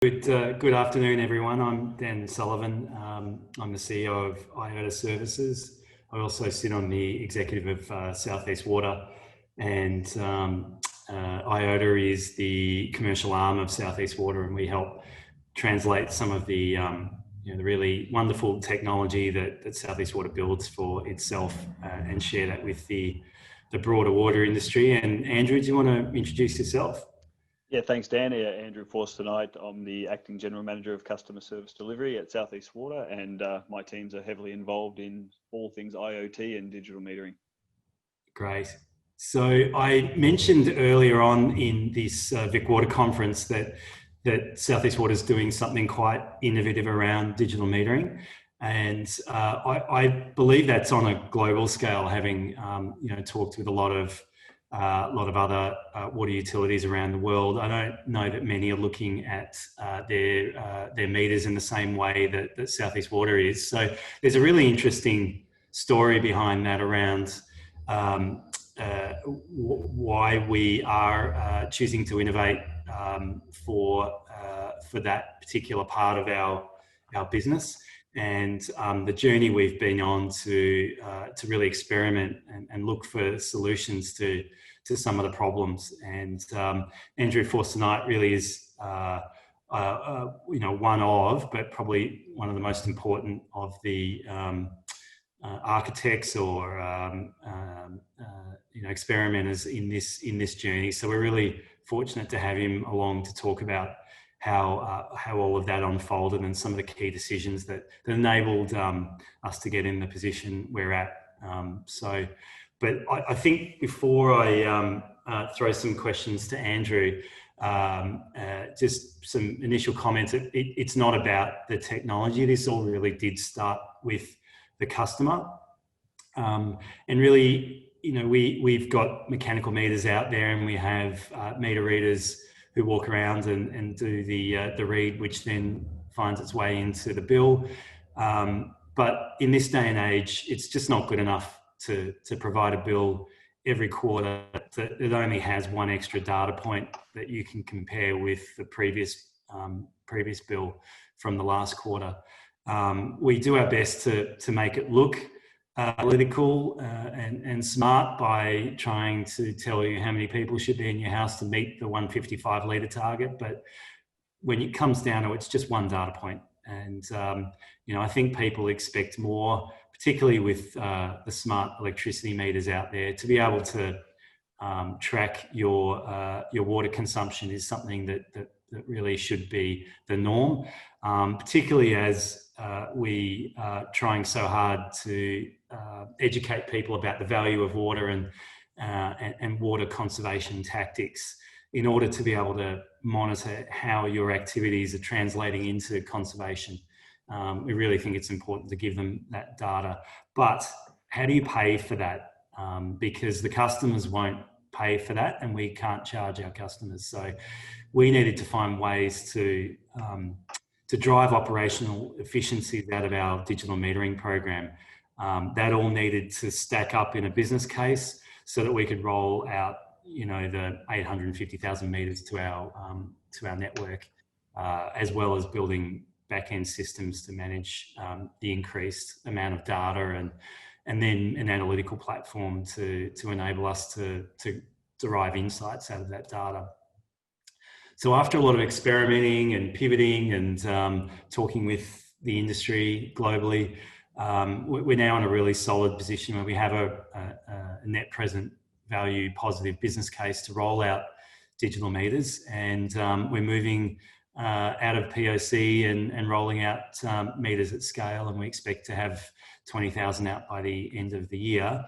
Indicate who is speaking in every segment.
Speaker 1: Good afternoon, everyone. I'm Dan Sullivan. I'm the CEO of Iota Services. I also sit on the executive of Southeast Water, and Iota is the commercial arm of Southeast Water, and we help translate some of the the really wonderful technology that Southeast Water builds for itself and share that with the broader water industry. And Andrew, do you want to introduce yourself?
Speaker 2: Yeah, thanks, Dan. Andrew Forster-Knight. I'm the Acting General Manager of Customer Service Delivery at Southeast Water, and my teams are heavily involved in all things IoT and digital metering.
Speaker 1: Great. So I mentioned earlier on in this VicWater conference that Southeast Water is doing something quite innovative around digital metering, and I believe that's on a global scale. Having talked with a lot of other water utilities around the world, I don't know that many are looking at their meters in the same way that Southeast Water is. So there's a really interesting story behind that around why we are choosing to innovate for that particular part of our business, and the journey we've been on to really experiment and look for solutions to some of the problems. And Andrew Forster-Knight really is one of, but probably one of the most important of the architects or experimenters in this journey. So we're really fortunate to have him along to talk about how all of that unfolded and some of the key decisions that enabled us to get in the position we're at. But I think before I throw some questions to Andrew, just some initial comments. It's not about the technology. This all really did start with the customer, and really, we've got mechanical meters out there, and we have meter readers who walk around and do the read, which then finds its way into the bill. But in this day and age, it's just not good enough to provide a bill every quarter that only has one extra data point that you can compare with the previous bill from the last quarter. We do our best to make it look analytical and smart by trying to tell you how many people should be in your house to meet the 155 litre target. But when it comes down to it, it's just one data point. And, I think people expect more, particularly with the smart electricity meters out there. To be able to track your water consumption is something that really should be the norm, particularly as we are trying so hard to educate people about the value of water and water conservation tactics in order to be able to monitor how your activities are translating into conservation. We really think it's important to give them that data. But how do you pay for that? Because the customers won't pay for that, and we can't charge our customers. So we needed to find ways to drive operational efficiencies out of our digital metering program. That all needed to stack up in a business case so that we could roll out, the 850,000 meters to our network, as well as building back-end systems to manage the increased amount of data, and then an analytical platform to enable us to derive insights out of that data. So after a lot of experimenting and pivoting and talking with the industry globally, we're now in a really solid position where we have a net present value positive business case to roll out digital meters, and we're moving out of POC and rolling out meters at scale, and we expect to have 20,000 out by the end of the year.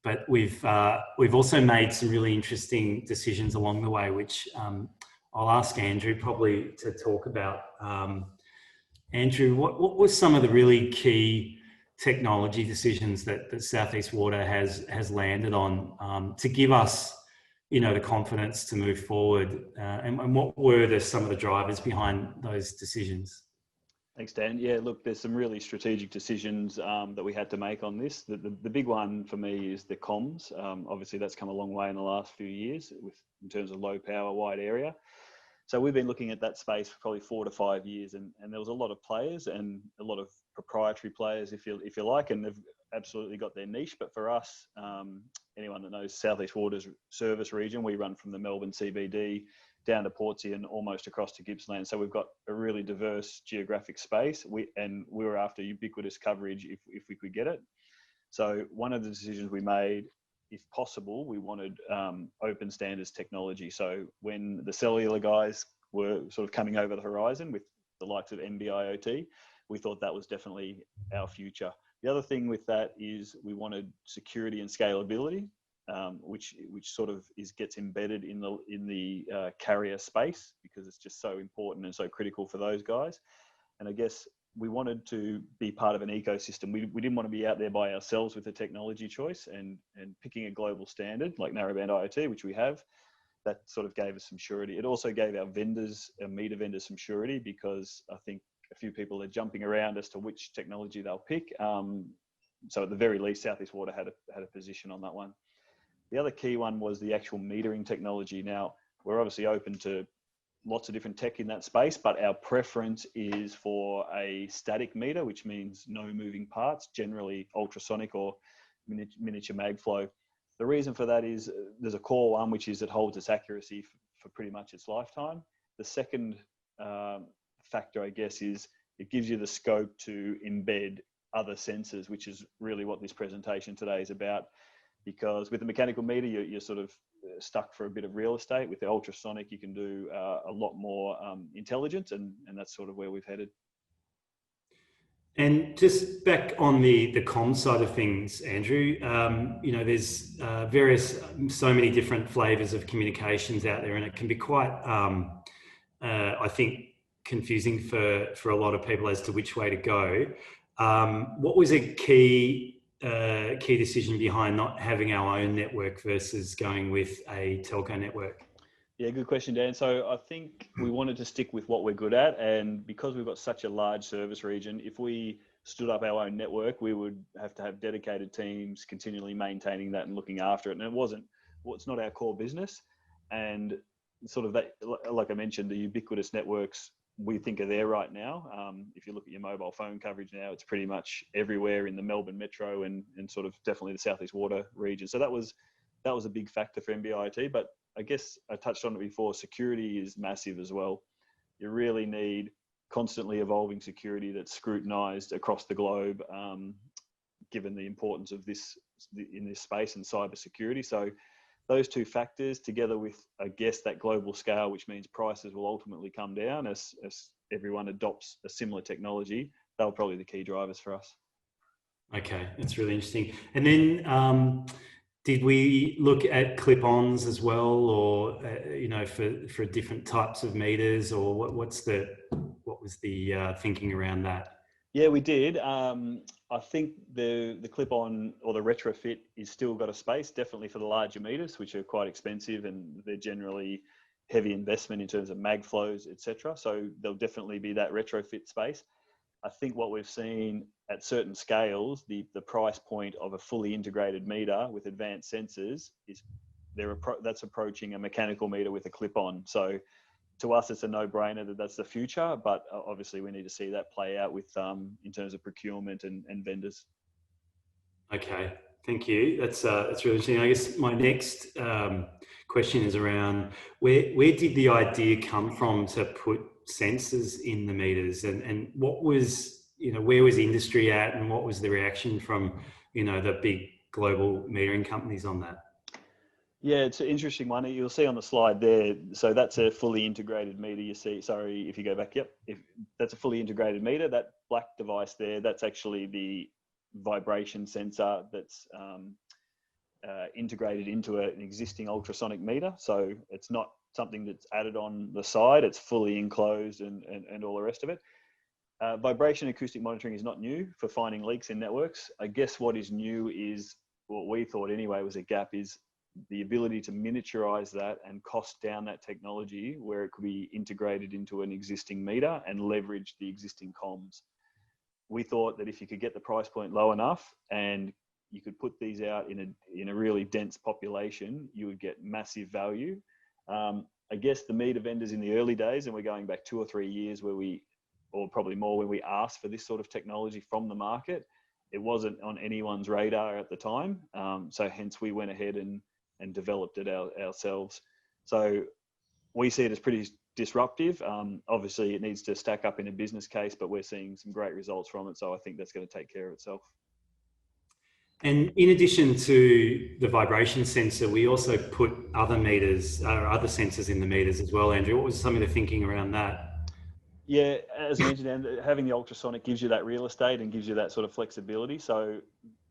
Speaker 1: But we've also made some really interesting decisions along the way, which I'll ask Andrew probably to talk about. Andrew, what were some of the really key technology decisions that Southeast Water has landed on to give us, the confidence to move forward? And what were some of the drivers behind those decisions?
Speaker 2: Thanks, Dan. Yeah, look, there's some really strategic decisions that we had to make on this. The big one for me is the comms. Obviously, that's come a long way in the last few years in terms of low power, wide area. So we've been looking at that space for probably 4 to 5 years, and there was a lot of players and a lot of proprietary players, if you like, and they've absolutely got their niche. But for us, anyone that knows Southeast Water's service region, we run from the Melbourne CBD down to Portsea and almost across to Gippsland. So we've got a really diverse geographic space. We were after ubiquitous coverage if we could get it. So one of the decisions we made, if possible, we wanted open standards technology. So when the cellular guys were sort of coming over the horizon with the likes of NB-IoT, we thought that was definitely our future. The other thing with that is we wanted security and scalability, which sort of gets embedded in the carrier space, because it's just so important and so critical for those guys. And I guess we wanted to be part of an ecosystem. We didn't want to be out there by ourselves with a technology choice and picking a global standard like narrowband IoT, which we have. That sort of gave us some surety. It also gave our meter vendors some surety, because I think a few people are jumping around as to which technology they'll pick. So at the very least, Southeast Water had a position on that one. The other key one was the actual metering technology. Now, we're obviously open to lots of different tech in that space, but our preference is for a static meter, which means no moving parts, generally ultrasonic or miniature mag flow. The reason for that is there's a core one, which is it holds its accuracy for pretty much its lifetime. The second factor, I guess, is it gives you the scope to embed other sensors, which is really what this presentation today is about. Because with the mechanical meter, you're sort of stuck for a bit of real estate. With the ultrasonic, you can do a lot more intelligence, and that's sort of where we've headed.
Speaker 1: And just back on the comms side of things, Andrew, there's so many different flavors of communications out there, and it can be quite, I think, confusing for a lot of people as to which way to go. What was a key decision behind not having our own network versus going with a telco network?
Speaker 2: Yeah, good question, Dan. So I think we wanted to stick with what we're good at, and because we've got such a large service region, if we stood up our own network, we would have to have dedicated teams continually maintaining that and looking after it. And it's not our core business. And sort of that, like I mentioned, the ubiquitous networks we think are there right now. If you look at your mobile phone coverage now, it's pretty much everywhere in the Melbourne metro and sort of definitely the Southeast Water region. So that was a big factor for NB-IoT. But I guess I touched on it before, security is massive as well. You really need constantly evolving security that's scrutinized across the globe, given the importance of this in this space and cybersecurity. So those two factors, together with, I guess, that global scale, which means prices will ultimately come down as everyone adopts a similar technology, they were probably the key drivers for us.
Speaker 1: Okay, that's really interesting. And then did we look at clip-ons as well, or for different types of meters, or what was the thinking around that?
Speaker 2: Yeah, we did. I think the clip-on or the retrofit is still got a space, definitely for the larger meters, which are quite expensive, and they're generally heavy investment in terms of mag flows, etc. So there'll definitely be that retrofit space. I think what we've seen at certain scales, the price point of a fully integrated meter with advanced sensors that's approaching a mechanical meter with a clip-on. So to us, it's a no-brainer that's the future, but obviously we need to see that play out with in terms of procurement and vendors.
Speaker 1: Okay, thank you. That's really interesting. I guess my next question is around where did the idea come from to put sensors in the meters, and what was, where was industry at, and what was the reaction from, the big global metering companies on that?
Speaker 2: Yeah, it's an interesting one. You'll see on the slide there. So that's a fully integrated meter. You see, sorry, if you go back, yep. That's a fully integrated meter. That black device there, that's actually the vibration sensor that's integrated into an existing ultrasonic meter. So it's not something that's added on the side. It's fully enclosed and all the rest of it. Vibration acoustic monitoring is not new for finding leaks in networks. I guess what is new is, what we thought anyway was a gap, is the ability to miniaturize that and cost down that technology where it could be integrated into an existing meter and leverage the existing comms. We thought that if you could get the price point low enough and you could put these out in a really dense population, you would get massive value. I guess the meter vendors in the early days, and we're going back 2 or 3 years or probably more, when we asked for this sort of technology from the market, it wasn't on anyone's radar at the time. So hence we went ahead and developed it ourselves. So we see it as pretty disruptive. Obviously it needs to stack up in a business case, but we're seeing some great results from it. So I think that's going to take care of itself.
Speaker 1: And in addition to the vibration sensor, we also put other meters, other sensors in the meters as well, Andrew. What was some of the thinking around that?
Speaker 2: Yeah, as I mentioned, and having the ultrasonic gives you that real estate and gives you that sort of flexibility. So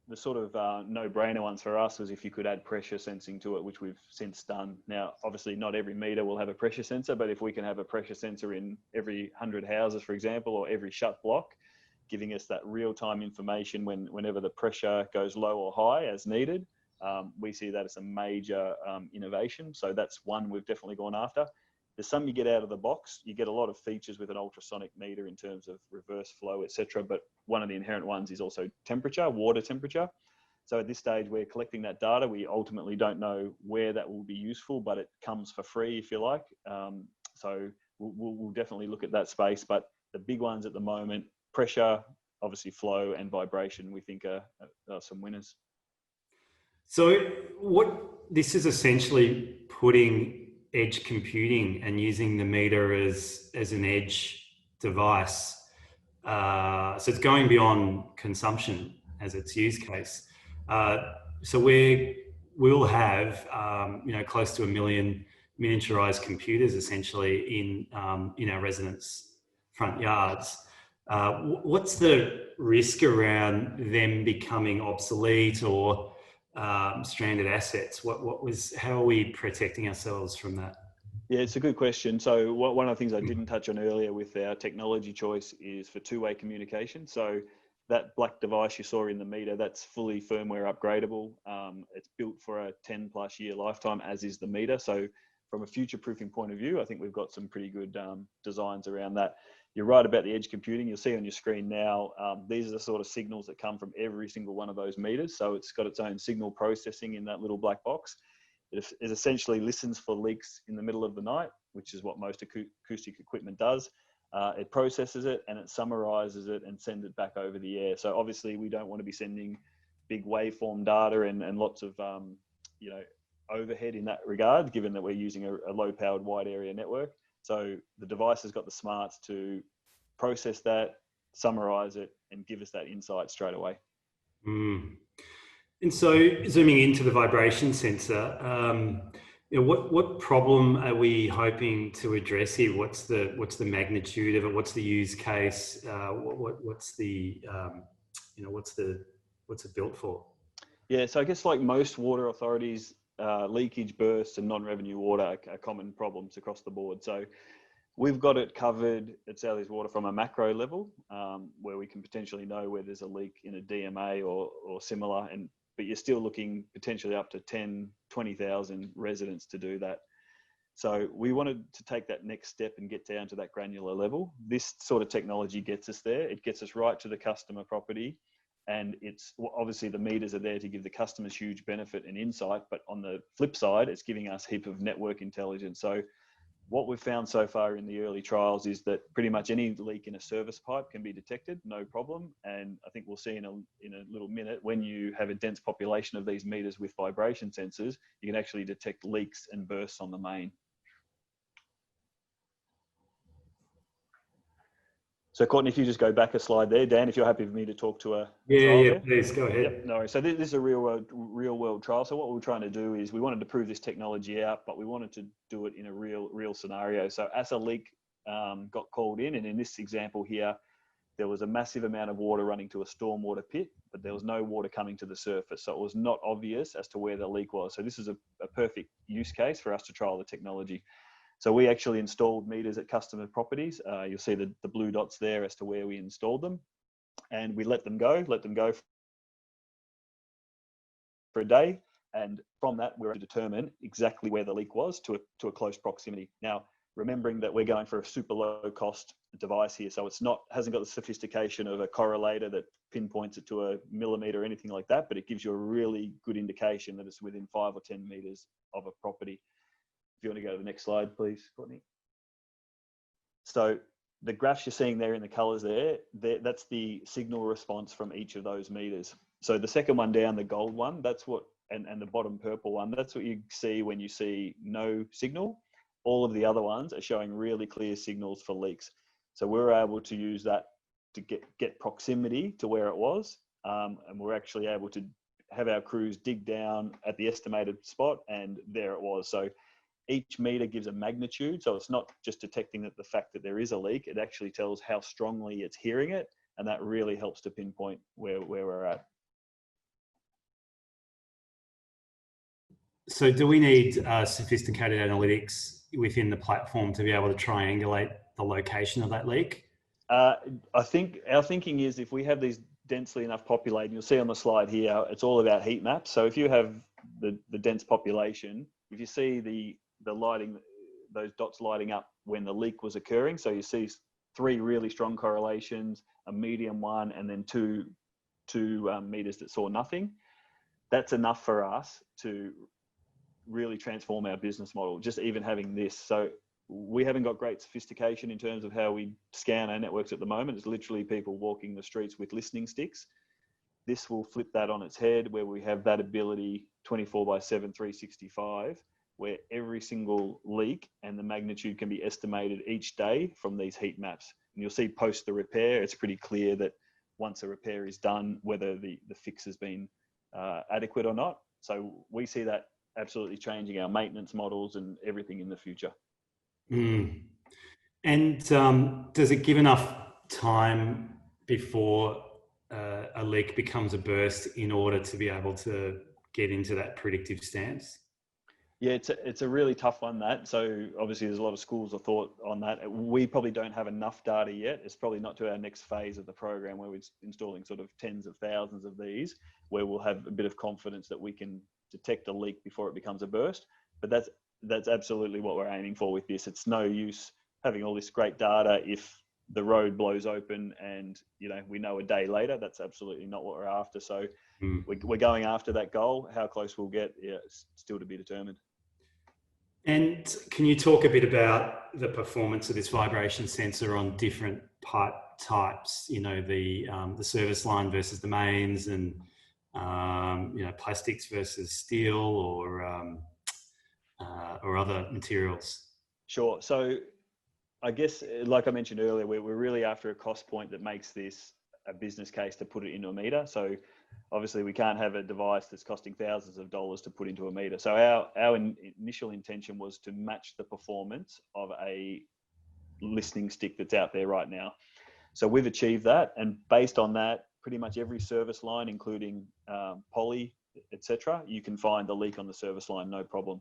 Speaker 2: the sort of no-brainer ones for us was if you could add pressure sensing to it, which we've since done. Now, obviously not every meter will have a pressure sensor, but if we can have a pressure sensor in every 100 houses, for example, or every shut block, giving us that real-time information whenever the pressure goes low or high as needed, we see that as a major innovation. So that's one we've definitely gone after. There's some you get out of the box. You get a lot of features with an ultrasonic meter in terms of reverse flow, etc. But one of the inherent ones is also temperature, water temperature. So at this stage, we're collecting that data. We ultimately don't know where that will be useful, but it comes for free, if you like. So we'll definitely look at that space. But the big ones at the moment, pressure, obviously flow and vibration, we think are some winners.
Speaker 1: So this is essentially putting edge computing and using the meter as an edge device. So it's going beyond consumption as its use case. So we'll have close to 1 million miniaturized computers essentially in our residents' front yards. What's the risk around them becoming obsolete or stranded assets? How are we protecting ourselves from that?
Speaker 2: Yeah, it's a good question. So one of the things I didn't touch on earlier with our technology choice is for two-way communication. So that black device you saw in the meter, that's fully firmware upgradable. It's built for a 10 plus year lifetime, as is the meter. So from a future proofing point of view, I think we've got some pretty good designs around that. You're right about the edge computing. You'll see on your screen now, these are the sort of signals that come from every single one of those meters. So it's got its own signal processing in that little black box. It essentially listens for leaks in the middle of the night, which is what most acoustic equipment does. It processes it and it summarizes it and sends it back over the air. So obviously we don't want to be sending big waveform data and lots of overhead in that regard, given that we're using a low-powered wide area network. So the device has got the smarts to process that, summarize it, and give us that insight straight away.
Speaker 1: Mm. And so zooming into the vibration sensor, what problem are we hoping to address here? What's the magnitude of it? What's the use case? What's it built for?
Speaker 2: Yeah, so I guess like most water authorities, leakage, bursts, and non-revenue water are common problems across the board. So we've got it covered at Southeast Water from a macro level, where we can potentially know where there's a leak in a DMA or similar, but you're still looking potentially up to 10, 20,000 residents to do that. So we wanted to take that next step and get down to that granular level. This sort of technology gets us there. It gets us right to the customer property. And it's obviously the meters are there to give the customers huge benefit and insight, but on the flip side, it's giving us a heap of network intelligence. So what we've found so far in the early trials is that pretty much any leak in a service pipe can be detected, no problem. And I think we'll see in a little minute, when you have a dense population of these meters with vibration sensors, you can actually detect leaks and bursts on the main. So Courtney, if you just go back a slide there, Dan, if you're happy for me to talk to a trial there.
Speaker 1: Please go ahead.
Speaker 2: Yep, no worries. So this is a real world trial. So what we're trying to do is we wanted to prove this technology out, but we wanted to do it in a real scenario. So as a leak got called in, and in this example here, there was a massive amount of water running to a stormwater pit, but there was no water coming to the surface. So it was not obvious as to where the leak was. So this is a perfect use case for us to trial the technology. So we actually installed meters at customer properties. You'll see the blue dots there as to where we installed them. And we let them go for a day. And from that, we're able to determine exactly where the leak was to a close proximity. Now, remembering that we're going for a super low cost device here. So hasn't got the sophistication of a correlator that pinpoints it to a millimeter or anything like that, but it gives you a really good indication that it's within 5 or 10 meters of a property. If you want to go to the next slide, please, Courtney. So the graphs you're seeing there in the colors there, that's the signal response from each of those meters. So the second one down, the gold one, that's what, and the bottom purple one, that's what you see when you see no signal. All of the other ones are showing really clear signals for leaks. So we're able to use that to get proximity to where it was. And we're actually able to have our crews dig down at the estimated spot, and there it was. So each meter gives a magnitude. So it's not just detecting that the fact that there is a leak, it actually tells how strongly it's hearing it. And that really helps to pinpoint where we're at.
Speaker 1: So do we need sophisticated analytics within the platform to be able to triangulate the location of that leak?
Speaker 2: I think our thinking is if we have these densely enough populated, you'll see on the slide here, it's all about heat maps. So if you have the dense population, if you see the lighting, those dots lighting up when the leak was occurring, so you see 3 really strong correlations, a medium one, and then two meters that saw nothing. That's enough for us to really transform our business model, just even having this. So we haven't got great sophistication in terms of how we scan our networks at the moment. It's literally people walking the streets with listening sticks. This will flip that on its head, where we have that ability 24/7, 365, where every single leak and the magnitude can be estimated each day from these heat maps. And you'll see post the repair, it's pretty clear that once a repair is done, whether the fix has been adequate or not. So we see that absolutely changing our maintenance models and everything in the future.
Speaker 1: Mm. And does it give enough time before a leak becomes a burst in order to be able to get into that predictive stance?
Speaker 2: Yeah, it's a really tough one, that. So obviously there's a lot of schools of thought on that. We probably don't have enough data yet. It's probably not to our next phase of the program where we're installing sort of tens of thousands of these, where we'll have a bit of confidence that we can detect a leak before it becomes a burst. But that's absolutely what we're aiming for with this. It's no use having all this great data if the road blows open and we know a day later. That's absolutely not what we're after. So we're going after that goal. How close we'll get, it's still to be determined.
Speaker 1: And can you talk a bit about the performance of this vibration sensor on different pipe types? The service line versus the mains, and plastics versus steel, or other materials?
Speaker 2: Sure. So I guess, like I mentioned earlier, we're really after a cost point that makes this a business case to put it into a meter. So obviously we can't have a device that's costing thousands of dollars to put into a meter. So our initial intention was to match the performance of a listening stick that's out there right now. So we've achieved that. And based on that, pretty much every service line, including poly, etc., you can find the leak on the service line, no problem.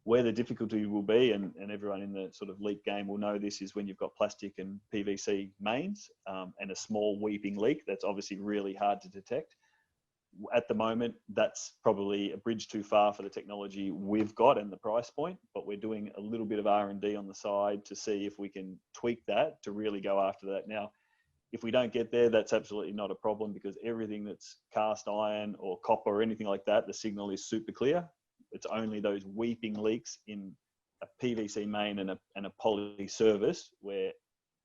Speaker 2: Where the difficulty will be, and everyone in the sort of leak game will know this, is when you've got plastic and PVC mains and a small weeping leak. That's obviously really hard to detect. At the moment, that's probably a bridge too far for the technology we've got and the price point, but we're doing a little bit of R&D on the side to see if we can tweak that to really go after that. Now, if we don't get there, that's absolutely not a problem, because everything that's cast iron or copper or anything like that, the signal is super clear. It's only those weeping leaks in a PVC main and a poly service where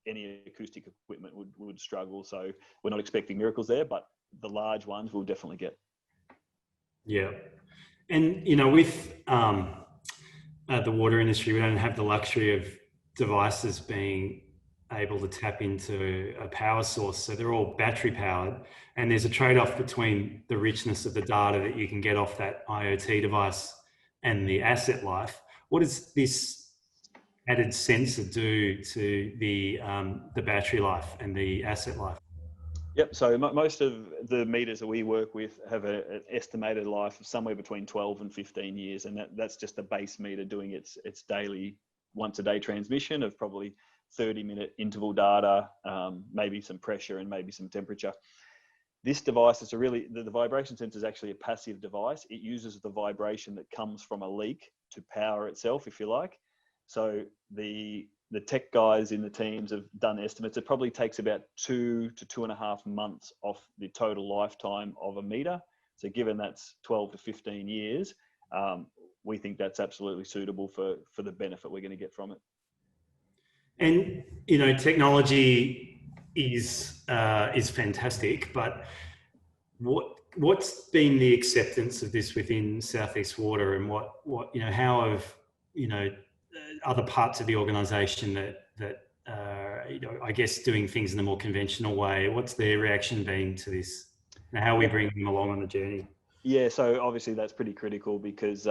Speaker 2: any acoustic equipment would struggle. So we're not expecting miracles there, but the large ones we'll definitely get.
Speaker 1: Yeah. And, with the water industry, we don't have the luxury of devices being able to tap into a power source. So they're all battery powered, and there's a trade-off between the richness of the data that you can get off that IoT device and the asset life. What does this added sensor do to the battery life and the asset life?
Speaker 2: Yep. So most of the meters that we work with have an estimated life of somewhere between 12 and 15 years. And that's just the base meter doing its daily, once a day transmission of probably 30-minute interval data, maybe some pressure and maybe some temperature. This device is the vibration sensor is actually a passive device. It uses the vibration that comes from a leak to power itself, if you like. So the tech guys in the teams have done estimates. It probably takes about 2 to 2.5 months off the total lifetime of a meter. So given that's 12 to 15 years, we think that's absolutely suitable for the benefit we're going to get from it.
Speaker 1: And technology is fantastic, but what's been the acceptance of this within Southeast Water, and what how have other parts of the organisation that I guess doing things in a more conventional way, what's their reaction been to this, and how are we bringing them along on the journey?
Speaker 2: Yeah, so obviously that's pretty critical because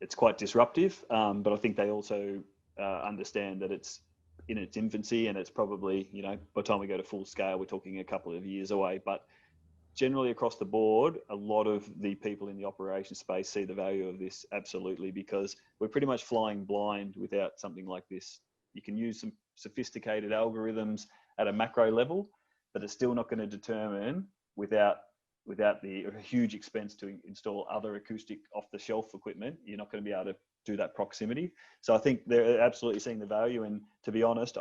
Speaker 2: it's quite disruptive, but I think they also understand that it's in its infancy, and it's probably, by the time we go to full scale, we're talking a couple of years away. But generally across the board, a lot of the people in the operation space see the value of this, absolutely, because we're pretty much flying blind without something like this. You can use some sophisticated algorithms at a macro level, but it's still not going to determine without the huge expense to install other acoustic off-the-shelf equipment. You're not going to be able to do that proximity. So I think they're absolutely seeing the value, and to be honest,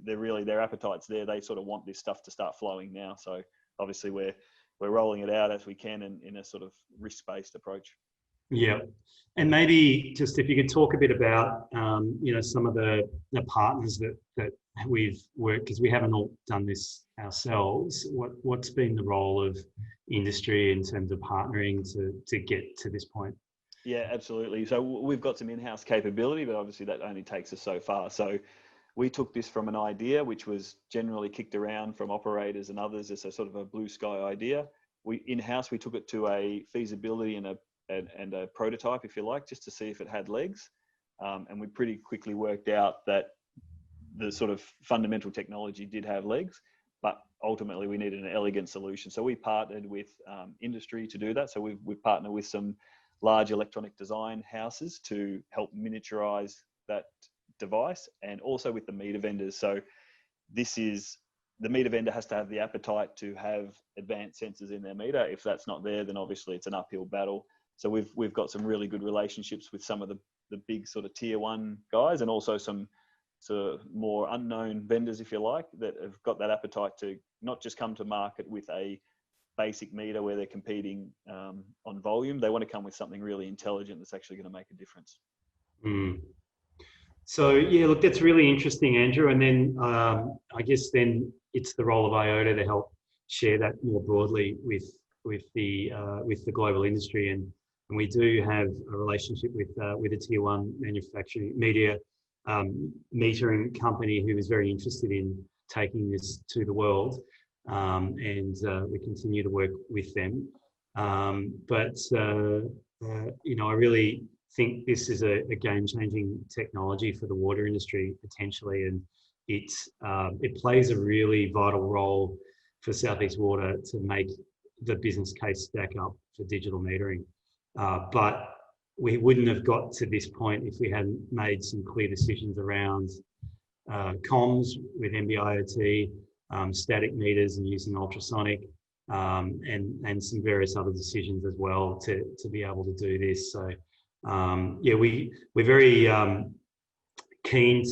Speaker 2: their appetite's there. They sort of want this stuff to start flowing now. So obviously we're rolling it out as we can in a sort of risk-based approach.
Speaker 1: Yeah, and maybe just if you could talk a bit about some of the partners that we've worked, because we haven't all done this ourselves. What's been the role of industry in terms of partnering to get to this point?
Speaker 2: Yeah, absolutely. So we've got some in-house capability, but obviously that only takes us so far. So we took this from an idea which was generally kicked around from operators and others as a sort of a blue sky idea. In-house, we took it to a feasibility and a prototype, if you like, just to see if it had legs. And we pretty quickly worked out that the sort of fundamental technology did have legs, but ultimately we needed an elegant solution. So we partnered with industry to do that. So we've partnered with some large electronic design houses to help miniaturize that device, and also with the meter vendors. So the meter vendor has to have the appetite to have advanced sensors in their meter. If that's not there, then obviously it's an uphill battle. So we've got some really good relationships with some of the big sort of tier one guys, and also some sort of more unknown vendors, if you like, that have got that appetite to not just come to market with a basic meter where they're competing on volume. They want to come with something really intelligent that's actually going to make a difference.
Speaker 1: Mm. So yeah, look, that's really interesting, Andrew. And then I guess then it's the role of Iota to help share that more broadly with the global industry. And we do have a relationship with a tier one manufacturing media metering company who is very interested in taking this to the world, and we continue to work with them. But I really think this is a game-changing technology for the water industry potentially, and it plays a really vital role for Southeast Water to make the business case stack up for digital metering. But we wouldn't have got to this point if we hadn't made some clear decisions around comms with NB-IoT, static meters and using ultrasonic, and some various other decisions as well to be able to do this. So we're very keen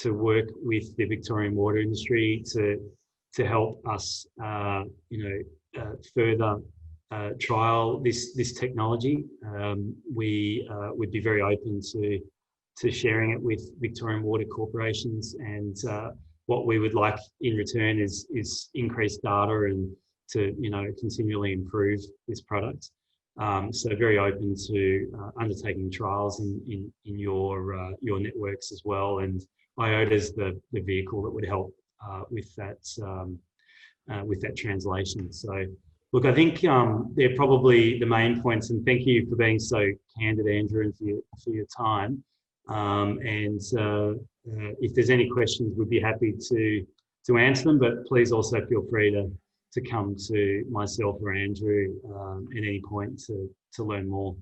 Speaker 1: to work with the Victorian water industry to help us further trial this technology. We would be very open to sharing it with Victorian water corporations, and what we would like in return is increased data and to continually improve this product. So very open to undertaking trials in your networks as well, and Iota's the vehicle that would help with that translation. So look, I think they're probably the main points, and thank you for being so candid, Andrew, and for your time. And if there's any questions, we'd be happy to answer them, but please also feel free to come to myself or Andrew at any point to learn more.